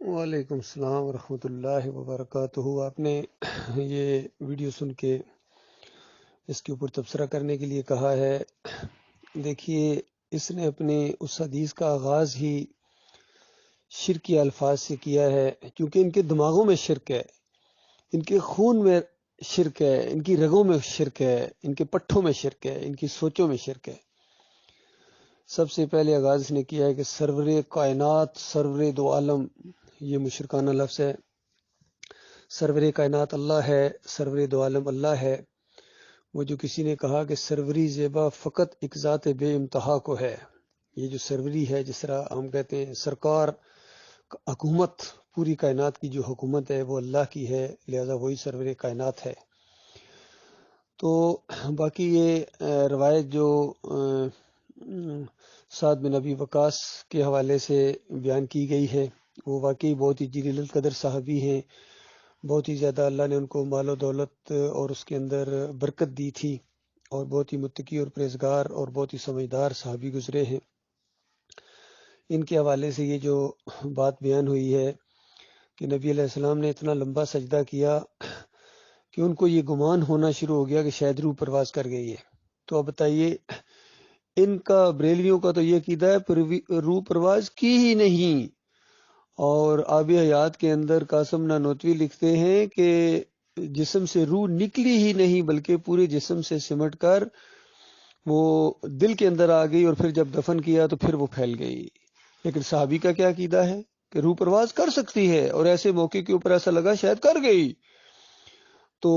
وعلیکم السلام ورحمۃ اللہ وبرکاتہ۔ آپ نے یہ ویڈیو سن کے اس کے اوپر تبصرہ کرنے کے لیے کہا ہے۔ دیکھیے، اس نے اپنے اس حدیث کا آغاز ہی شرکی الفاظ سے کیا ہے، کیونکہ ان کے دماغوں میں شرک ہے، ان کے خون میں شرک ہے، ان کی رگوں میں شرک ہے، ان کے پٹھوں میں شرک ہے، ان کی سوچوں میں شرک ہے۔ سب سے پہلے آغاز اس نے کیا ہے کہ سرور کائنات، سرور دو عالم، یہ مشرکانہ لفظ ہے۔ سرور کائنات اللہ ہے، سرور دو عالم اللہ ہے۔ وہ جو کسی نے کہا کہ سروری زیبا فقط ایک ذات بے انتہا کو ہے، یہ جو سروری ہے، جس طرح ہم کہتے ہیں سرکار، حکومت، پوری کائنات کی جو حکومت ہے وہ اللہ کی ہے، لہذا وہی سرور کائنات ہے۔ تو باقی یہ روایت جو سعد بن ابی وقاص کے حوالے سے بیان کی گئی ہے، وہ واقعی بہت ہی جلیل القدر صحابی ہیں، بہت ہی زیادہ اللہ نے ان کو مال و دولت اور اس کے اندر برکت دی تھی، اور بہت ہی متقی اور پرہیزگار اور بہت ہی سمجھدار صحابی گزرے ہیں۔ ان کے حوالے سے یہ جو بات بیان ہوئی ہے کہ نبی علیہ السلام نے اتنا لمبا سجدہ کیا کہ ان کو یہ گمان ہونا شروع ہو گیا کہ شاید روح پرواز کر گئی ہے۔ تو اب بتائیے، ان کا بریلویوں کا تو یہ عقیدہ ہے روح پرواز کی ہی نہیں، اور آب حیات کے اندر قاسم نانوتوی لکھتے ہیں کہ جسم سے روح نکلی ہی نہیں بلکہ پورے جسم سے سمٹ کر وہ دل کے اندر آ گئی، اور پھر جب دفن کیا تو پھر وہ پھیل گئی۔ لیکن صحابی کا کیا عقیدہ ہے کہ روح پرواز کر سکتی ہے، اور ایسے موقع کے اوپر ایسا لگا شاید کر گئی۔ تو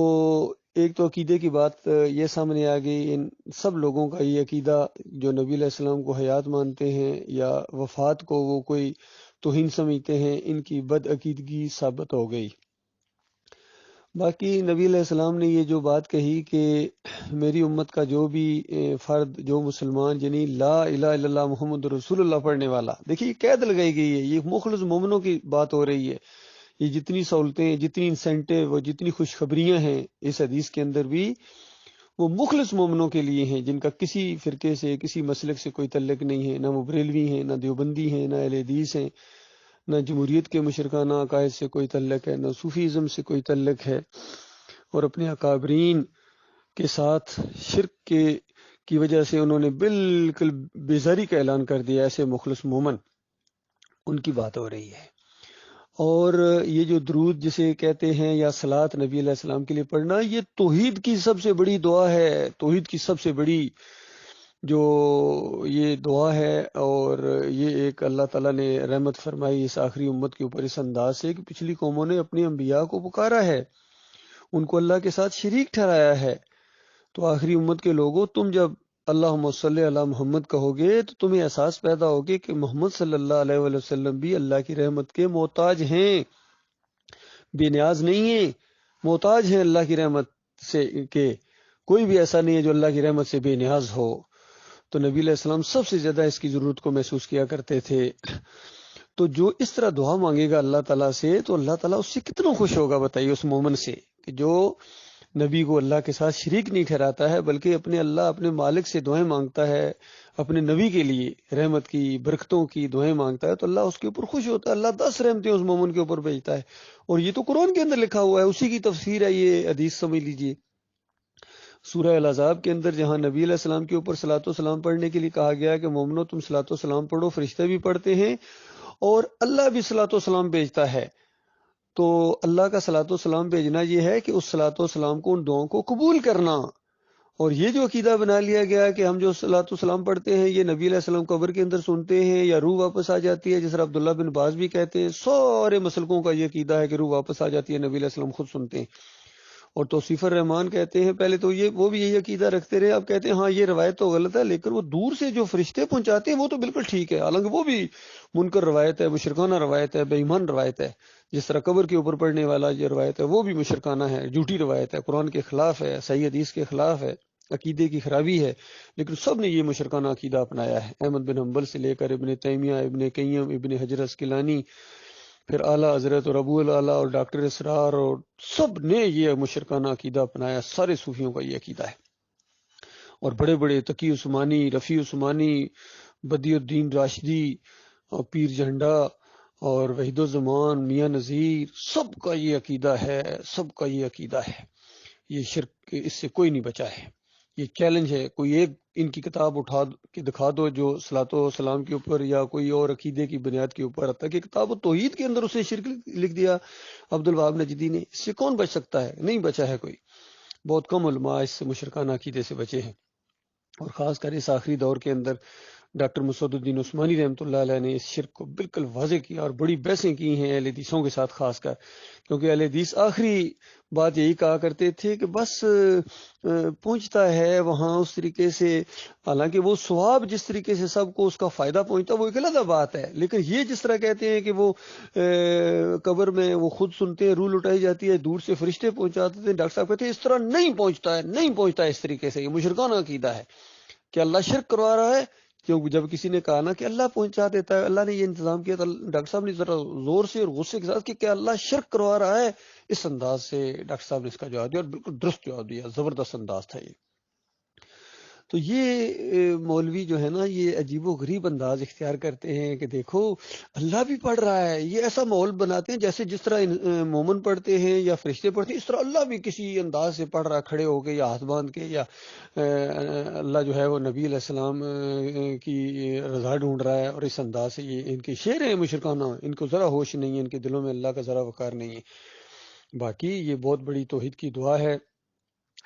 ایک تو عقیدے کی بات یہ سامنے آ گئی، ان سب لوگوں کا یہ عقیدہ جو نبی علیہ السلام کو حیات مانتے ہیں یا وفات کو وہ کوئی توہین سمجھتے ہیں، ان کی بد عقیدگی ثابت ہو گئی۔ باقی نبی علیہ السلام نے یہ جو بات کہی کہ میری امت کا جو بھی فرد، جو مسلمان یعنی لا الہ الا اللہ محمد رسول اللہ پڑھنے والا، دیکھیے قید لگائی گئی ہے، یہ مخلص مومنوں کی بات ہو رہی ہے۔ یہ جتنی سہولتیں، جتنی انسینٹیو اور جتنی خوشخبریاں ہیں اس حدیث کے اندر بھی، وہ مخلص مومنوں کے لیے ہیں، جن کا کسی فرقے سے، کسی مسلک سے کوئی تعلق نہیں ہے، نہ وہ بریلوی ہیں، نہ دیوبندی ہیں، نہ اہل حدیث ہیں، نہ جمہوریت کے مشرکانہ عقائد سے کوئی تعلق ہے، نہ صوفیزم سے کوئی تعلق ہے، اور اپنے اکابرین کے ساتھ شرک کی وجہ سے انہوں نے بالکل بیزاری کا اعلان کر دیا۔ ایسے مخلص مومن، ان کی بات ہو رہی ہے۔ اور یہ جو درود جسے کہتے ہیں یا صلاۃ نبی علیہ السلام کے لیے پڑھنا، یہ توحید کی سب سے بڑی دعا ہے، توحید کی سب سے بڑی جو یہ دعا ہے، اور یہ ایک اللہ تعالیٰ نے رحمت فرمائی اس آخری امت کے اوپر اس انداز سے کہ پچھلی قوموں نے اپنے انبیاء کو پکارا ہے، ان کو اللہ کے ساتھ شریک ٹھہرایا ہے۔ تو آخری امت کے لوگوں، تم جب اللہم صلی علی محمد کہو گے تو تمہیں احساس پیدا ہوگی کہ محمد صلی اللہ علیہ وآلہ وسلم بھی اللہ کی رحمت کے محتاج ہیں، بے نیاز نہیں ہیں، محتاج ہیں اللہ کی رحمت سے، کہ کوئی بھی ایسا نہیں ہے جو اللہ کی رحمت سے بے نیاز ہو۔ تو نبی علیہ السلام سب سے زیادہ اس کی ضرورت کو محسوس کیا کرتے تھے۔ تو جو اس طرح دعا مانگے گا اللہ تعالیٰ سے، تو اللہ تعالیٰ اس سے کتنا خوش ہوگا بتائیے، اس مومن سے کہ جو نبی کو اللہ کے ساتھ شریک نہیں ٹھہراتا ہے بلکہ اپنے اللہ، اپنے مالک سے دعائیں مانگتا ہے، اپنے نبی کے لیے رحمت کی، برکتوں کی دعائیں مانگتا ہے، تو اللہ اس کے اوپر خوش ہوتا ہے، اللہ 10 رحمتیں اس مومن کے اوپر بھیجتا ہے۔ اور یہ تو قرآن کے اندر لکھا ہوا ہے، اسی کی تفسیر ہے یہ حدیث، سمجھ لیجئے۔ سورہ الاحزاب کے اندر جہاں نبی علیہ السلام کے اوپر صلاۃ و سلام پڑھنے کے لیے کہا گیا کہ مومنو تم صلاۃ و سلام پڑھو، فرشتے بھی پڑھتے ہیں اور اللہ بھی صلاۃ و سلام بھیجتا ہے، تو اللہ کا صلاۃ و سلام بھیجنا یہ ہے کہ اس صلاۃ و سلام کو، ان دعاؤں کو قبول کرنا۔ اور یہ جو عقیدہ بنا لیا گیا کہ ہم جو صلاۃ و سلام پڑھتے ہیں یہ نبی علیہ السلام قبر کے اندر سنتے ہیں یا روح واپس آ جاتی ہے، جس طرح عبداللہ بن باز بھی کہتے ہیں، سارے مسلکوں کا یہ عقیدہ ہے کہ روح واپس آ جاتی ہے، نبی علیہ السلام خود سنتے ہیں۔ اور توصیف الرحمان کہتے ہیں، پہلے تو وہ بھی یہی عقیدہ رکھتے رہے، اب کہتے ہیں ہاں یہ روایت تو غلط ہے، لیکن وہ دور سے جو فرشتے پہنچاتے ہیں وہ تو بالکل ٹھیک ہے، حالانکہ وہ بھی منکر روایت ہے، مشرکانہ روایت ہے، بے ایمان روایت ہے۔ جس طرح قبر کے اوپر پڑھنے والا یہ روایت ہے وہ بھی مشرکانہ ہے، جھوٹی روایت ہے، قرآن کے خلاف ہے، صحیح حدیث کے خلاف ہے، عقیدے کی خرابی ہے، لیکن سب نے یہ مشرکانہ عقیدہ اپنایا ہے، احمد بن حنبل سے لے کر ابن تیمیہ، ابن قیم، ابن حجر عسقلانی، پھر اعلیٰ حضرت اور ابو العلا اور ڈاکٹر اسرار، اور سب نے یہ مشرکانہ عقیدہ اپنایا، سارے صوفیوں کا یہ عقیدہ ہے۔ اور بڑے بڑے تقی عثمانی، رفیع عثمانی، بدی الدین راشدی اور پیر جھنڈا اور وحید الزمان، میاں نذیر، سب کا یہ عقیدہ ہے، سب کا یہ عقیدہ ہے، یہ شرک اس سے کوئی نہیں بچا ہے۔ یہ چیلنج ہے، کوئی ایک ان کی کتاب اٹھا کے دکھا دو جو صلاۃ و سلام کے اوپر یا کوئی اور عقیدے کی بنیاد کے اوپر، حتیٰ کہ کتاب و توحید کے اندر اسے شرک لکھ دیا عبد الوہاب نجدی نے، اس سے کون بچ سکتا ہے؟ نہیں بچا ہے کوئی، بہت کم علماء اس مشرکانہ عقیدے سے بچے ہیں، اور خاص کر اس آخری دور کے اندر ڈاکٹر مسعود الدین عثمانی رحمۃ اللہ علیہ نے اس شرک کو بالکل واضح کیا اور بڑی بحثیں کی ہیں اہل حدیثوں کے ساتھ خاص کر، کیونکہ اہل حدیث آخری بات یہی کہا کرتے تھے کہ بس پہنچتا ہے وہاں اس طریقے سے، حالانکہ وہ ثواب جس طریقے سے سب کو اس کا فائدہ پہنچتا وہ ایک علیحدہ بات ہے، لیکن یہ جس طرح کہتے ہیں کہ وہ قبر میں وہ خود سنتے ہیں، روح لٹائی جاتی ہے، دور سے فرشتے پہنچاتے ہیں، ڈاکٹر صاحب کہتے ہیں اس طرح نہیں پہنچتا ہے، نہیں پہنچتا ہے اس طریقے سے، یہ مشرکانہ عقیدہ ہے کہ اللہ شرک کروا رہا ہے۔ کیونکہ جب کسی نے کہا نا کہ اللہ پہنچا دیتا ہے، اللہ نے یہ انتظام کیا، تو ڈاکٹر صاحب نے ذرا زور سے اور غصے کے ساتھ کہ کیا اللہ شرک کروا رہا ہے، اس انداز سے ڈاکٹر صاحب نے اس کا جواب دیا، اور بالکل درست جواب دیا، زبردست انداز تھا یہ۔ تو یہ مولوی جو ہے نا یہ عجیب و غریب انداز اختیار کرتے ہیں کہ دیکھو اللہ بھی پڑھ رہا ہے، یہ ایسا ماحول بناتے ہیں جیسے جس طرح مومن پڑھتے ہیں یا فرشتے پڑھتے ہیں، اس طرح اللہ بھی کسی انداز سے پڑھ رہا ہے، کھڑے ہو کے یا ہاتھ باندھ کے، یا اللہ جو ہے وہ نبی علیہ السلام کی رضا ڈھونڈ رہا ہے، اور اس انداز سے یہ ان کے شعر ہیں مشرکانہ، ان کو ذرا ہوش نہیں ہے، ان کے دلوں میں اللہ کا ذرا وقار نہیں ہے۔ باقی یہ بہت بڑی توحید کی دعا ہے،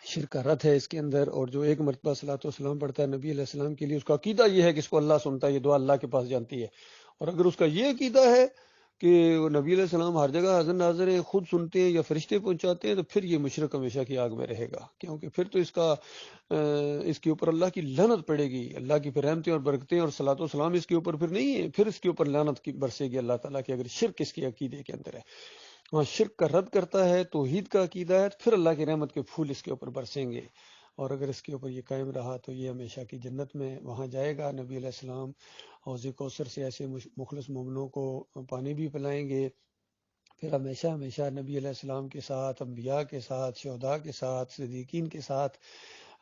شرک کا رد ہے اس کے اندر، اور جو ایک مرتبہ صلاۃ والسلام پڑھتا ہے نبی علیہ السلام کے لیے، اس کا عقیدہ یہ ہے کہ اس کو اللہ سنتا ہے، یہ دعا اللہ کے پاس جانتی ہے، اور اگر اس کا یہ عقیدہ ہے کہ وہ نبی علیہ السلام ہر جگہ حاضر ناظر ہیں، خود سنتے ہیں یا فرشتے پہنچاتے ہیں، تو پھر یہ مشرک ہمیشہ کی آگ میں رہے گا، کیونکہ پھر تو اس کے اوپر اللہ کی لعنت پڑے گی، اللہ کی پھر رحمتیں اور برکتیں اور صلاۃ والسلام اس کے اوپر پھر نہیں ہے، پھر اس کے اوپر لعنت کی برسے گی اللہ تعالیٰ کی، اگر شرک اس کے عقیدے کے اندر ہے۔ وہاں شرک کا رد کرتا ہے، توحید کا عقیدہ ہے، پھر اللہ کی رحمت کے پھول اس کے اوپر برسیں گے، اور اگر اس کے اوپر یہ قائم رہا تو یہ ہمیشہ کی جنت میں وہاں جائے گا۔ نبی علیہ السلام حوض کوثر سے ایسے مخلص مومنوں کو پانی بھی پلائیں گے، پھر ہمیشہ ہمیشہ نبی علیہ السلام کے ساتھ، انبیاء کے ساتھ، شہداء کے ساتھ، صدیقین کے ساتھ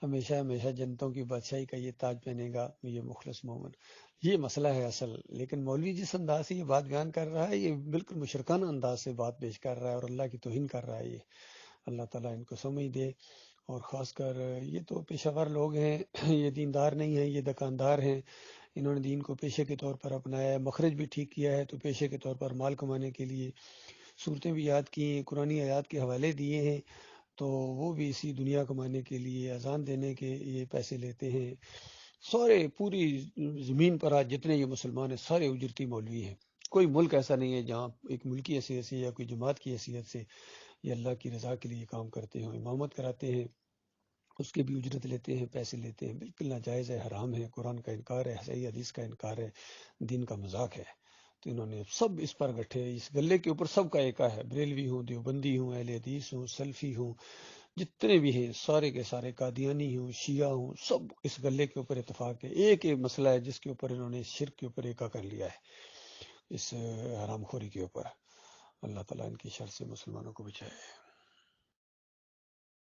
ہمیشہ ہمیشہ جنتوں کی بادشاہی کا یہ تاج پہنے گا یہ مخلص مومن۔ یہ مسئلہ ہے اصل، لیکن مولوی جس انداز سے یہ بات بیان کر رہا ہے یہ بالکل مشرکانہ انداز سے بات پیش کر رہا ہے، اور اللہ کی توہین کر رہا ہے یہ۔ اللہ تعالیٰ ان کو سمجھ دے، اور خاص کر یہ تو پیشہ ور لوگ ہیں، یہ دیندار نہیں ہیں، یہ دکاندار ہیں، انہوں نے دین کو پیشے کے طور پر اپنایا ہے، مخرج بھی ٹھیک کیا ہے، تو پیشے کے طور پر مال کمانے کے لیے صورتیں بھی یاد کی ہیں، قرآنی آیات کے حوالے دیے ہیں، تو وہ بھی اسی دنیا کمانے کے لیے، اذان دینے کے یہ پیسے لیتے ہیں۔ سارے پوری زمین پر آج جتنے یہ مسلمان ہیں سارے اجرتی مولوی ہیں، کوئی ملک ایسا نہیں ہے جہاں ایک ملکی حیثیت سے یا کوئی جماعت کی حیثیت سے یہ اللہ کی رضا کے لیے کام کرتے ہیں، امامت کراتے ہیں، اس کے بھی اجرت لیتے ہیں، پیسے لیتے ہیں، بالکل ناجائز ہے، حرام ہے، قرآن کا انکار ہے، صحیح حدیث کا انکار ہے، دین کا مذاق ہے۔ تو انہوں نے سب اس پر گٹھے، اس گلے کے اوپر سب کا ایکا ہے، بریلوی ہوں، دیوبندی ہوں، اہل حدیث ہوں، سلفی ہوں، جتنے بھی ہیں سارے کے سارے، قادیانی ہوں، شیعہ ہوں، سب اس گلے کے اوپر اتفاق ہے، ایک ایک مسئلہ ہے جس کے اوپر انہوں نے شرک کے اوپر ایکا کر لیا ہے، اس حرام خوری کے اوپر۔ اللہ تعالیٰ ان کی شر سے مسلمانوں کو بچائے۔